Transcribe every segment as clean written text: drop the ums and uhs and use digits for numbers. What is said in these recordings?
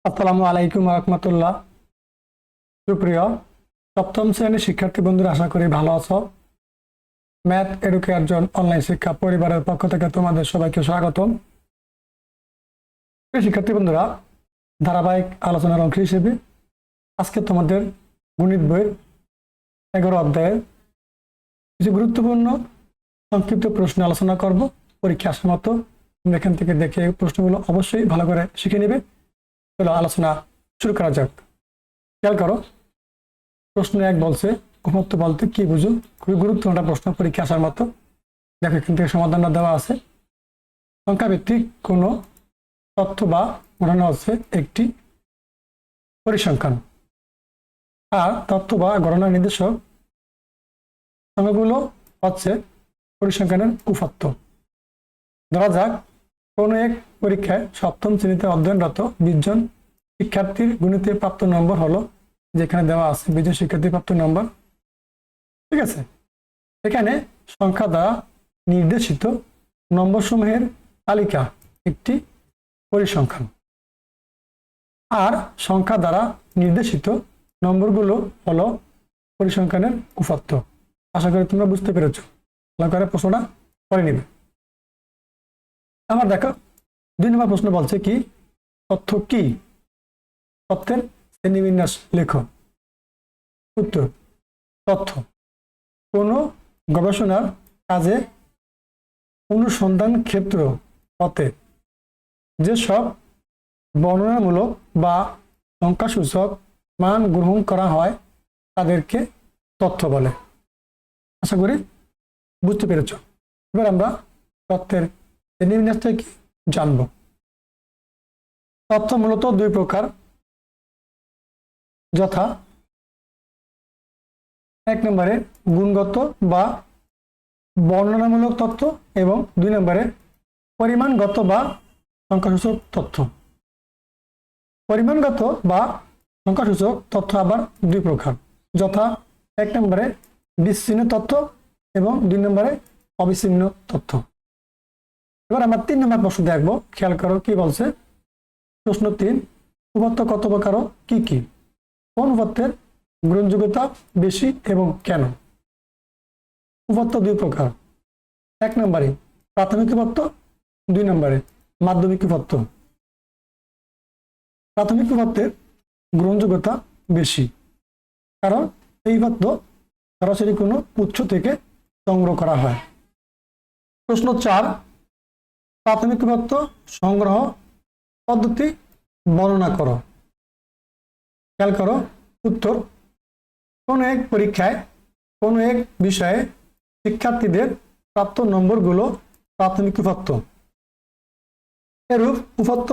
আসসালামু আলাইকুম রহমতুল্লাহ। সুপ্রিয় সপ্তম শ্রেণীর শিক্ষার্থী বন্ধুরা, আশা করি ভালো আছো। ম্যাথ এডুকেশন অনলাইন শিক্ষা পরিবারের পক্ষ থেকে তোমাদের সবাইকে স্বাগতম। শিক্ষার্থী বন্ধুরা, ধারাবাহিক আলোচনার অংশ হিসেবে আজকে তোমাদের গণিত বইয়ের 11 অধ্যায়ের কিছু গুরুত্বপূর্ণ সংক্ষিপ্ত প্রশ্ন আলোচনা করব। পরীক্ষা আসার মতো তোমরা এখান থেকে দেখে প্রশ্নগুলো অবশ্যই ভালো করে শিখে নেবে। চলো আলোচনা শুরু করা যাক। খেয়াল করো, প্রশ্ন 1 বলছে উপপাদ্য বলতে কি বুঝো। খুবই গুরুত্বপূর্ণ প্রশ্ন, পরীক্ষা আসার মতো। দেখো এখান থেকে সমাধানটা দেওয়া আছে। সংখ্যা ভিত্তিক কোনো তথ্য বা ঘটনা হচ্ছে একটি পরিসংখ্যান, আর তথ্য বা গণনার নির্দেশক সংখ্যাগুলো হচ্ছে পরিসংখ্যানের উপাত্ত। ধরা যাক কোনো এক পরীক্ষায় সপ্তম শ্রেণীতে অধ্যয়নরত 20 জন শিক্ষার্থীর গণিতে প্রাপ্ত নম্বর হলো, যেখানে দেওয়া আছে 20 জন শিক্ষার্থীর প্রাপ্ত নম্বর। ঠিক আছে, এখানে সংখ্যা দ্বারা নির্দেশিত নম্বরসমূহের তালিকা একটি পরিসংখ্যান, আর সংখ্যা দ্বারা নির্দেশিত নম্বরগুলো হলো পরিসংখ্যানের উপাত্ত। আশা করি তোমরা বুঝতে পেরেছ। ভালো করে প্রশ্নটা করে নিবে। আমার দেখো 2 নম্বর প্রশ্ন বলছে কি, তথ্য কি? তথ্যের শ্রেণীবিন্যাস লেখো। উত্তর: তথ্য কোনো গবেষণার কাজে অনুসন্ধান ক্ষেত্র হতে যেসব বর্ণনামূলক বা সংখ্যাসূচক মান গ্রহণ করা হয় তাদেরকে তথ্য বলে। আশা করি বুঝতে পেরেছ। এবার আমরা তথ্যের শ্রেণীবিন্যাসটা কি জানব। তথ্য মূলত 2 প্রকার, যথা 1 নম্বরে গুণগত বা বর্ণনামূলক তথ্য এবং 2 নম্বরে পরিমাণগত বা সংখ্যাসূচক তথ্য। পরিমাণগত বা সংখ্যাসূচক তথ্য আবার 2 প্রকার, যথা 1 নম্বরে বিচ্ছিন্ন তথ্য এবং 2 নম্বরে অবিচ্ছিন্ন তথ্য। এবার আমরা 3 নম্বর প্রশ্ন দেখব। খেয়াল করো কি বলছে। প্রশ্ন 3, উপাত্ত কত প্রকার, কি কি? কোন উপাত্তের গ্রহণযোগ্যতা বেশি এবং কেন? উপাত্ত 2 প্রকার। 1 নম্বরে প্রাথমিক উপাত্ত, 2 নম্বরে মাধ্যমিক উপাত্ত। প্রাথমিক উপাত্তের গ্রহণযোগ্যতা বেশি, কারণ এই উপাত্ত সরাসরি কোনো উৎস থেকে সংগ্রহ করা হয়। প্রশ্ন 4, প্রাথমিক উপাত্ত সংগ্রহ পদ্ধতি বর্ণনা করো। খেয়াল করো উত্তর: কোনো এক পরীক্ষায় কোনো এক বিষয়ে শিক্ষার্থীদের প্রাপ্ত নম্বরগুলো প্রাথমিক উপাত্ত। এরূপ উপাত্ত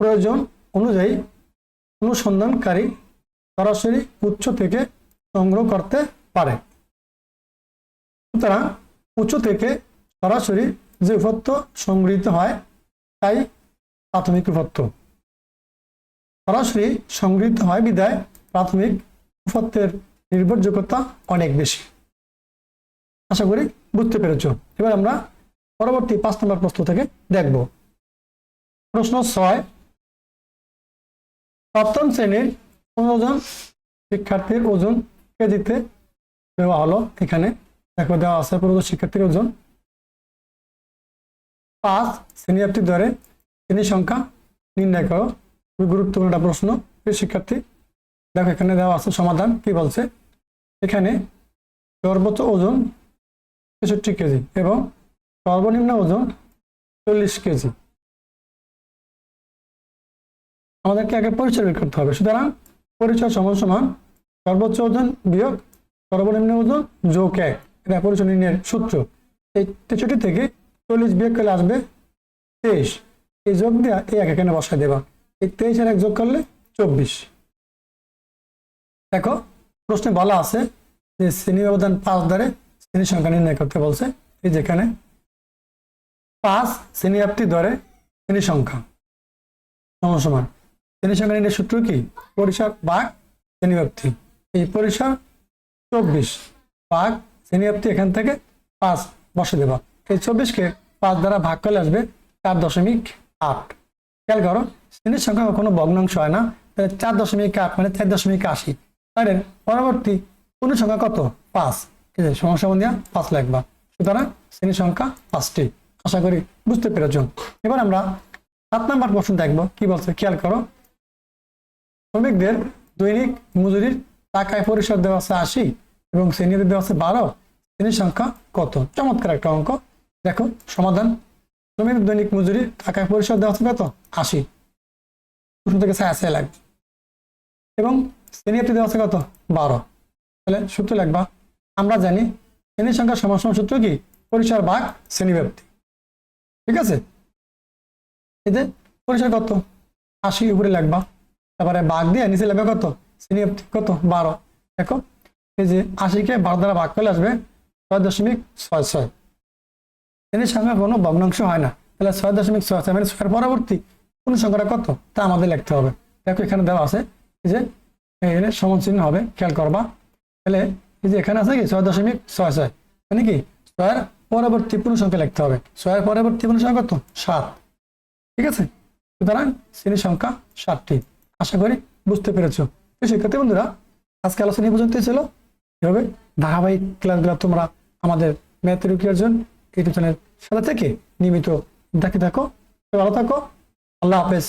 প্রয়োজন অনুযায়ী অনুসন্ধানকারী সরাসরি উৎস থেকে সংগ্রহ করতে পারে। সুতরাং উৎস থেকে সরাসরি যে উপাত্ত সংগৃহীত হয় তাই প্রাথমিক উপাত্ত। সরাসরি সংগৃহীত হয় বিধায় প্রাথমিক উপাত্তের নির্ভরযোগ্যতা অনেক বেশি। আশা করি বুঝতে পেরেছ। এবার আমরা পরবর্তী 5 নম্বর প্রশ্ন থেকে দেখব। প্রশ্ন 6, সপ্তম শ্রেণীর 15 জন শিক্ষার্থীর ওজন কেজিতে দেওয়া হলো। এখানে দেখো দেওয়া আছে 15 জন শিক্ষার্থীর ওজন। 5 শ্রেণীব্যাপ্তি ধরে শ্রেণী সংখ্যা নির্ণয় করো। খুবই গুরুত্বপূর্ণ একটা প্রশ্ন। শিক্ষার্থী দেখো এখানে দেওয়া আছে সমাধান। কি বলছে, এখানে সর্বোচ্চ ওজন 63 কেজি এবং সর্বনিম্ন ওজন 40 কেজি। আমাদেরকে আগে পরিচয় বের করতে হবে। সুতরাং পরিচয় সমান সমান সর্বোচ্চ ওজন বিয়োগ সর্বনিম্ন ওজন যোগ 1। এটা পরিচয় নির্ণয়ের সূত্র। এই 63 থেকে 40 বিয়োগ করলে আসবে 23। এই যোগ দিয়ে এই 1 এখানে বসায় দেবা। এই 23 আর 1 যোগ করলে 24। দেখো প্রশ্নে বলা আছে যে শ্রেণী ব্যবধান 5 দ্বারা শ্রেণী সংখ্যা নির্ণয় করতে বলছে। এই যেখানে 5 শ্রেণীব্যাপ্তি ধরে শ্রেণী সংখ্যা সমান সমান শ্রেণী সংখ্যা নির্ণয়ের সূত্র কি, পরিসর ভাগ শ্রেণীব্যাপ্তি। এই পরিসর 24 ভাগ শ্রেণীব্যাপ্তি, এখান থেকে 5 বসে দেবা। এই 24 কে 5 দ্বারা ভাগ করলে আসবে 4.8। খেয়াল করো, শ্রেণীর সংখ্যা কখনো ভগ্নাংশ হয় না। তাহলে 4.8 মানে 4.80। তাহলে পরবর্তী পূর্ণ সংখ্যা কত? 5। ঠিক আছে, সমস্যা দিয়া 5 লিখবা। সুতরাং শ্রেণীর সংখ্যা 5টি। আশা করি বুঝতে পেরেছ। এবার আমরা 7 নম্বর প্রশ্ন দেখবো কি বলছে, খেয়াল করো। শ্রমিকদের দৈনিক মজুরির টাকায় পরিশোধ দেওয়া আছে 80 এবং শ্রেণীতে দেওয়া আছে 12। শ্রেণীর সংখ্যা কত? চমৎকার একটা অঙ্ক। দেখো সমাধান। শ্রমিকদের দৈনিক মজুরির টাকায় পরিশোধ দেওয়া আছে কত? 80। প্রশ্ন থেকে ছায়া লাগবে এবং শ্রেণীতে দেওয়া আছে কত? 12। তাহলে সূত্র লিখবা। আমরা জানি শ্রেণীর সংখ্যা সমান সমান সূত্র কি? পরিসর ভাগ শ্রেণীব্যাপ্তি। ঠিক আছে, এতে পরিসর কত? 80 উপরে লিখবা, তারপরে ভাগ দিয়ে নিচে লিখবে কত? শ্রেণীব্যাপ্তি কত? 12। দেখো এই যে 80কে 12 দ্বারা ভাগ করলে আসবে 6.66। শ্রেণীর সংখ্যা কোনো ভগ্নাংশ হয় না। তাহলে 6.66 মানে 6 এর পরবর্তী কোন সংখ্যাটা কত তা আমাদের লিখতে হবে। দেখো এখানে দেওয়া আছে এই যে এখানে সমান চিহ্ন হবে, খেয়াল করবা। তাহলে এই যে এখানে আছে কি 6.66 মানে কি 6 এর পরবর্তী পূর্ণ সংখ্যা লিখতে হবে। 6 এর পরবর্তী পূর্ণ সংখ্যা কত? 7। ঠিক আছে, সুতরাং শ্রেণীর সংখ্যা 7টি। আশা করি বুঝতে পেরেছো। তো শিক্ষার্থী বন্ধুরা, আজকে আলোচনা এই পর্যন্তই ছিল। এভাবে ধারাবাহিক ক্লাসগুলো তোমরা আমাদের ম্যাথ এডুকেশন ইউটিউব চ্যানেল সাথে থেকে নিয়মিত দেখে থাকো। ভালো থাকো। আল্লাহ হাফেজ।